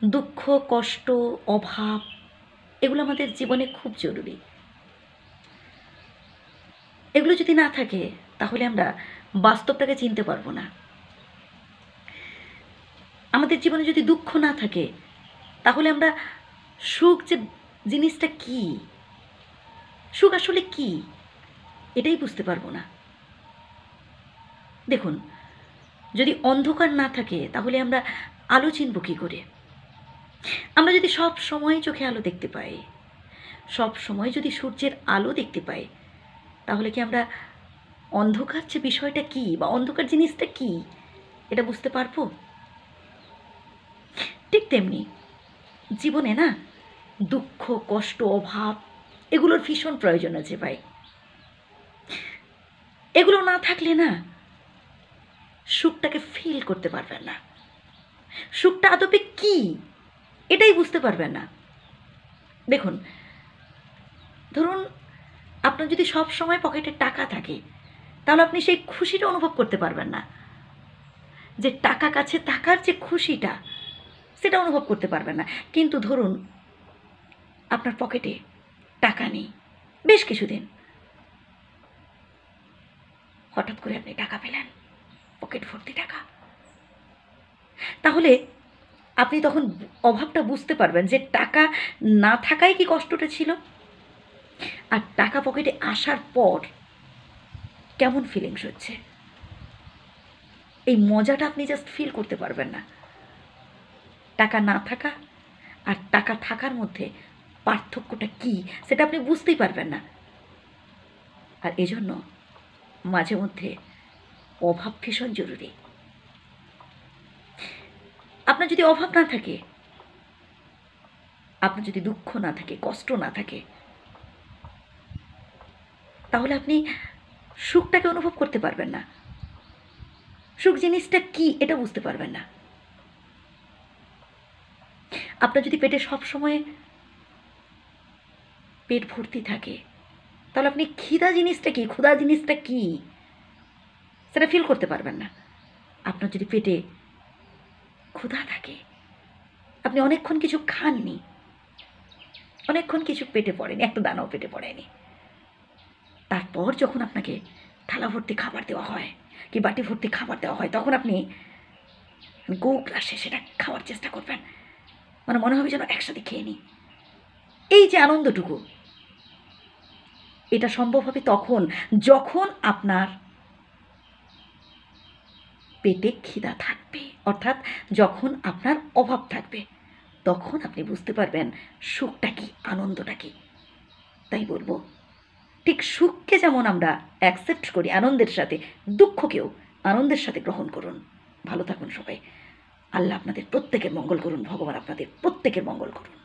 দুঃখ, কষ্ট, অভাব এগুলো আমাদের জীবনে খুব জরুরি। এগুলো যদি না থাকে তাহলে আমরা বাস্তবটাকে চিনতে পারবো না। আমাদের জীবনে যদি দুঃখ না থাকে তাহলে আমরা সুখ যে জিনিসটা কি, সুখ আসলে কি, এটাই বুঝতে পারবো না। দেখুন, যদি অন্ধকার না থাকে তাহলে আমরা আলো চিনব কী করে? আমরা যদি সব সময় চোখে আলো দেখতে পাই, সব সময় যদি সূর্যের আলো দেখতে পাই, তাহলে কি আমরা অন্ধকার যে বিষয়টা কি বা অন্ধকার জিনিসটা কি এটা বুঝতে পারবো? ঠিক তেমনি জীবনে না দুঃখ, কষ্ট, অভাব এগুলোর ভীষণ প্রয়োজন আছে ভাই। এগুলো না থাকলে না সুখটাকে ফিল করতে পারবেন না। সুখটা আদপে কি এটাই বুঝতে পারবেন না। দেখুন, ধরুন আপনার যদি সব সময় পকেটে টাকা থাকে তাহলে আপনি সেই খুশিটা অনুভব করতে পারবেন না। যে টাকা কাছে থাকার যে খুশিটা সেটা অনুভব করতে পারবেন না। কিন্তু ধরুন আপনার পকেটে টাকা নেই বেশ কিছুদিন, হঠাৎ করে আপনি টাকা পেলেন, পকেট ভর্তি টাকা, তাহলে আপনি তখন অভাবটা বুঝতে পারবেন যে টাকা না থাকাই কি কষ্টটা ছিল, আর টাকা পকেটে আসার পর কেমন ফিলিংস হচ্ছে এই মজাটা আপনি জাস্ট ফিল করতে পারবেন না। টাকা না থাকা আর টাকা থাকার মধ্যে পার্থক্যটা কি সেটা আপনি বুঝতেই পারবেন না। আর এজন্য মাঝে মধ্যে অভাব ভীষণ জরুরি। আপনার যদি অভাব না থাকে, আপনার যদি দুঃখ না থাকে, কষ্ট না থাকে, তাহলে আপনি সুখটাকে অনুভব করতে পারবেন না। সুখ জিনিসটা কি এটা বুঝতে পারবেন না। আপনার যদি পেটে সব সময় পেট ভর্তি থাকে তাহলে আপনি ক্ষুধা জিনিসটা কি সেটা ফিল করতে পারবেন না। আপনার যদি পেটে ক্ষুধা থাকে, আপনি অনেকক্ষণ কিছু খাননি, অনেকক্ষণ কিছু পেটে পড়েনি, একটা দানাও পেটে পড়েনি, তারপর যখন আপনাকে থালা ভর্তি খাবার দেওয়া হয় কি বাটি ভর্তি খাবার দেওয়া হয় তখন আপনি গো গ্রাসে সেটা খাওয়ার চেষ্টা করবেন, মানে মনে হবে যেন একসাথে খেয়ে নিই। এই যে আনন্দটুকু, এটা সম্ভব হবে তখন যখন আপনার পেটে খিদা থাকবে, অর্থাৎ যখন আপনার অভাব থাকবে, তখন আপনি বুঝতে পারবেন সুখটা কি, আনন্দটা কি। তাই বলবো, ঠিক সুখকে যেমন আমরা অ্যাকসেপ্ট করি আনন্দের সাথে, দুঃখকেও আনন্দের সাথে গ্রহণ করুন। ভালো থাকুন সবাই। আল্লাহ আপনাদের প্রত্যেকের মঙ্গল করুন, ভগবান আপনাদের প্রত্যেকের মঙ্গল করুন।